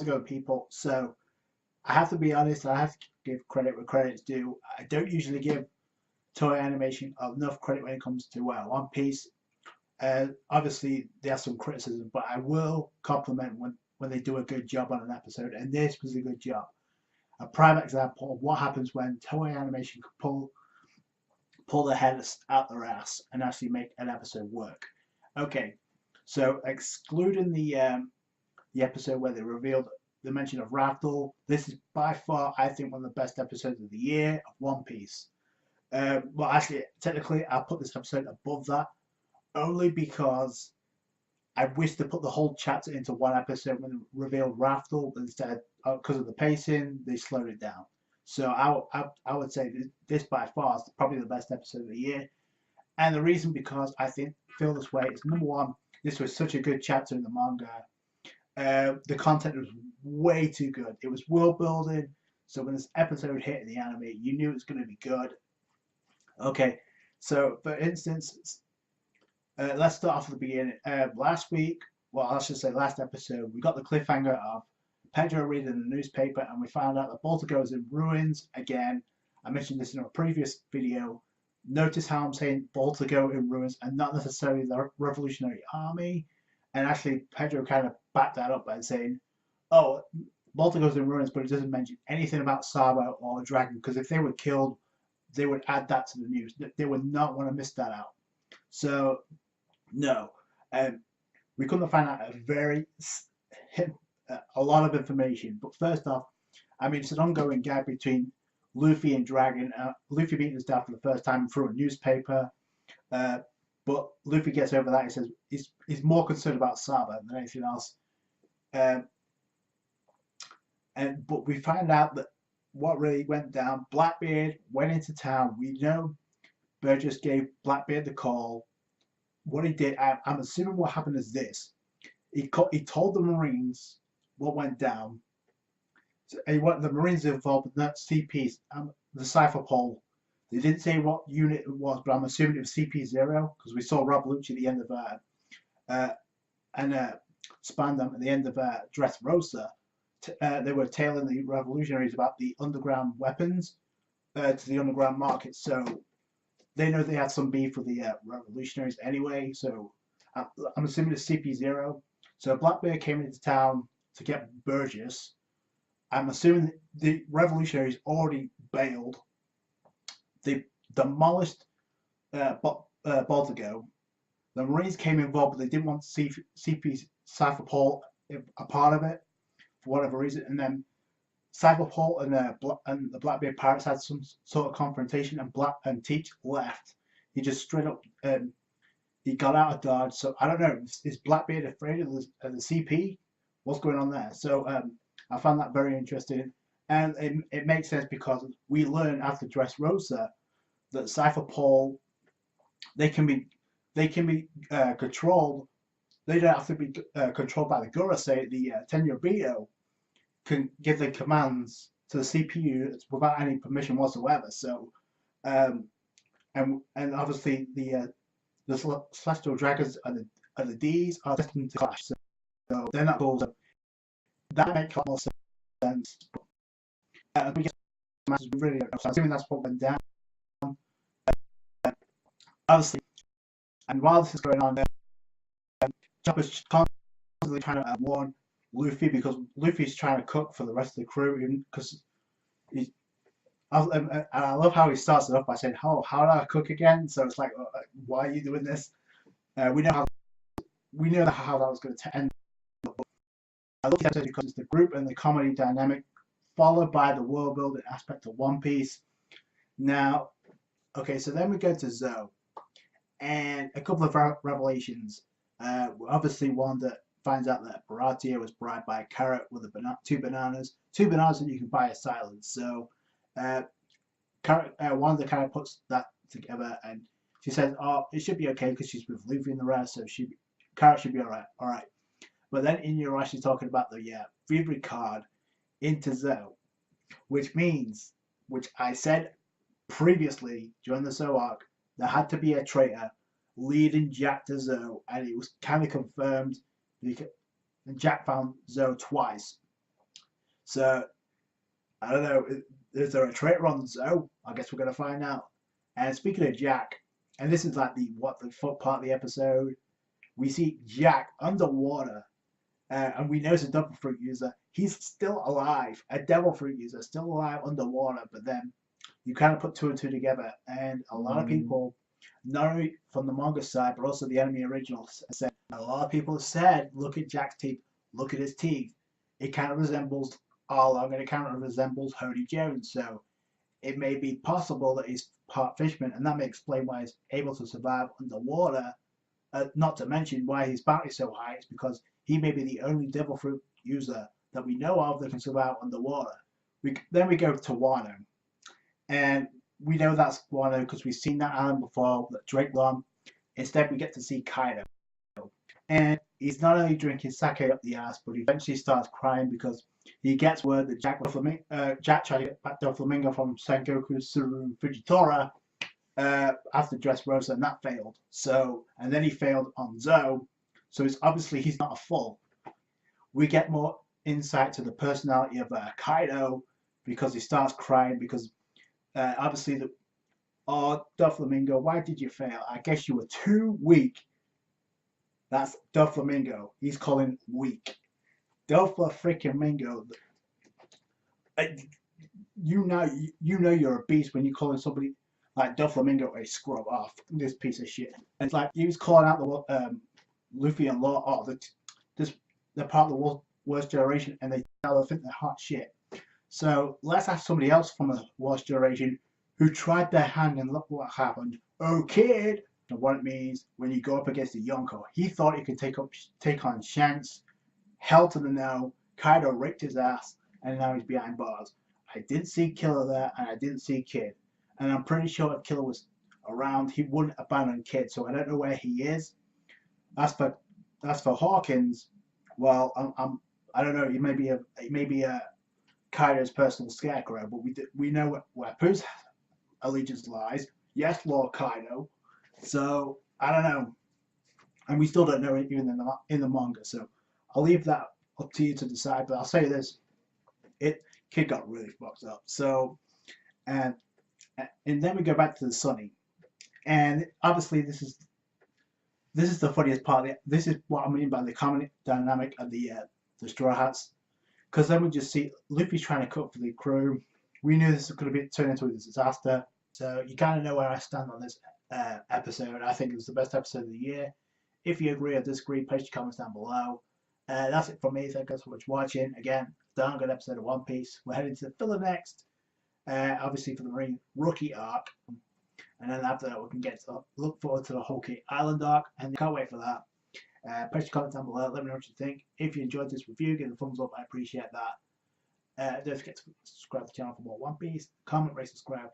it going, people? So I have to be honest. I have to give credit where credit's due. I don't usually give Toei Animation enough credit when it comes to One Piece. Obviously, they have some criticism, but I will compliment when they do a good job on an episode, and this was a good job. A prime example of what happens when Toei Animation can pull their heads out their ass and actually make an episode work. Okay, so excluding the episode where they revealed the mention of Raftel, this is by far, I think, one of the best episodes of the year of One Piece. Well, actually, technically, I'll put this episode above that only because I wish to put the whole chapter into one episode when they revealed Raftel, but instead, because of the pacing, they slowed it down. So I would say this by far is probably the best episode of the year. And the reason because I feel this way is, number one, this was such a good chapter in the manga. The content was way too good. It was world building. So when this episode hit in the anime, you knew it was going to be good. Okay, so for instance, let's start off at the beginning. Last week, well, I should say last episode, we got the cliffhanger of Pedro reading the newspaper, and we found out that Baltigo is in ruins again. I mentioned this in a previous video. Notice how I'm saying Baltigo in ruins and not necessarily the Revolutionary Army. And actually, Pedro kind of backed that up by saying, oh, Baltigo's in ruins, but he doesn't mention anything about Sabo or Dragon, because if they were killed, they would add that to the news. They would not want to miss that out. So, no. We couldn't find out a lot of information. But first off, I mean, it's an ongoing gag between Luffy and Dragon. Luffy beating his dad for the first time through a newspaper. But Luffy gets over that. He says he's more concerned about Sabo than anything else. But we find out that what really went down, Blackbeard went into town. We know Burgess gave Blackbeard the call. What he did, I'm assuming what happened is this. He told the Marines what went down. So the Marines involved in that CPs, the Cypher Pole. They didn't say what unit it was, but I'm assuming it was CP0 because we saw Rob Lucci at the end of Spandam at the end of Dressrosa. They were tailing the revolutionaries about the underground weapons to the underground market. So they know they had some beef with the revolutionaries anyway. So I'm assuming it's CP0. So Blackbeard came into town to get Burgess. I'm assuming the revolutionaries already bailed. They demolished Baltigo. The Marines came involved, but they didn't want CP Cypher Pole a part of it for whatever reason. And then Cypher Pole and the Blackbeard pirates had some sort of confrontation, and Teach left. He just straight up he got out of Dodge. So I don't know. Is Blackbeard afraid of the CP? What's going on there? So I found that very interesting, and it makes sense because we learned after Dressrosa that Cypher Pole they can be controlled. They don't have to be controlled by the Gurusei. The Tenryubito can give the commands to the CPU without any permission whatsoever. So, and obviously the Celestial Dragons and the D's are destined to clash. So they're not goals. That makes a lot more sense. We get matches we really don't know. So I'm assuming that's what went down. Obviously, and while this is going on, Chopper's constantly trying to warn Luffy because Luffy's trying to cook for the rest of the crew because he's. I love how he starts it off by saying, "Oh, how do I cook again?" So it's like, why are you doing this? We know how that was going to end. I love the episode because it's the group and the comedy dynamic, followed by the world building aspect of One Piece. Now, okay, so then we go to Zoe, and a couple of revelations. Obviously, one that finds out that Baratie was bribed by a carrot with two bananas that you can buy as silence. So, Wanda kind of puts that together, and she says, "Oh, it should be okay because she's with Luffy and the rest, so carrot should be all right." But then Inuyasha talking about the Fury card into Zoe, which I said previously during the Zoe arc, there had to be a traitor leading Jack to Zoe, and it was kind of confirmed. And Jack found Zoe twice. So I don't know. Is there a traitor on Zoe? I guess we're gonna find out. And speaking of Jack, and this is like the what the fuck part of the episode, we see Jack underwater, and we know it's a devil fruit user. He's still alive, a devil fruit user, still alive underwater. But then you kind of put two and two together, and a lot of people, not only from the manga side but also the anime originals, said a lot of people have said, look at Jack's teeth, look at his teeth. It kind of resembles Arlong, and it kind of resembles Hody Jones. So it may be possible that he's part fishman, and that may explain why he's able to survive underwater. Not to mention why his bounty is so high. It's because he may be the only devil fruit user that we know of that can survive underwater. Then we go to Wano, and we know that's Wano because we've seen that island before, that Drake Long. Instead, we get to see Kaido, and he's not only drinking sake up the ass, but he eventually starts crying because he gets word that Jack tried to get back Doflamingo from Sengoku Suru Fujitora after Dressrosa, and that failed. So, and then he failed on Zoe. So it's obviously he's not a full. We get more insight to the personality of Kaido because he starts crying because obviously Doflamingo, why did you fail? I guess you were too weak. That's Doflamingo. He's calling weak. Doflamingo. You know you're a beast when you're calling somebody like Doflamingo a scrub off this piece of shit. And it's like he was calling out the Luffy and Law, they're part of the worst generation, and they think they're hot shit. So let's ask somebody else from the worst generation who tried their hand, and look what happened. Oh, kid! And what it means when you go up against a Yonko. He thought he could take on Shanks. Hell to the no. Kaido raped his ass, and now he's behind bars. I didn't see Killer there, and I didn't see Kid. And I'm pretty sure if Killer was around, he wouldn't abandon Kid. So I don't know where he is. As for Hawkins, well, I don't know. He may be a Kaido's personal scarecrow, but we know where Pooh's allegiance lies. Yes, Lord Kaido. So I don't know, and we still don't know it even in the manga. So I'll leave that up to you to decide. But I'll say this: Kid got really fucked up. So and then we go back to the Sunny, and obviously this is the funniest part. This is what I mean by the common dynamic of the Straw Hats, because then we just see Luffy's trying to cook for the crew. We knew this was going to turn into a disaster. So you kind of know where I stand on this episode. I think it was the best episode of the year. If you agree or disagree, place your comments down below. That's it from me. Thank you so much for watching. Again, darn good episode of One Piece. We're heading to the filler next. Obviously for the Marine Rookie arc. And then after that we can look forward to the Whole Cake Island arc. And can't wait for that. Place your comments down below. Let me know what you think. If you enjoyed this review, give it a thumbs up. I appreciate that. Don't forget to subscribe to the channel for more One Piece. Comment, rate, subscribe.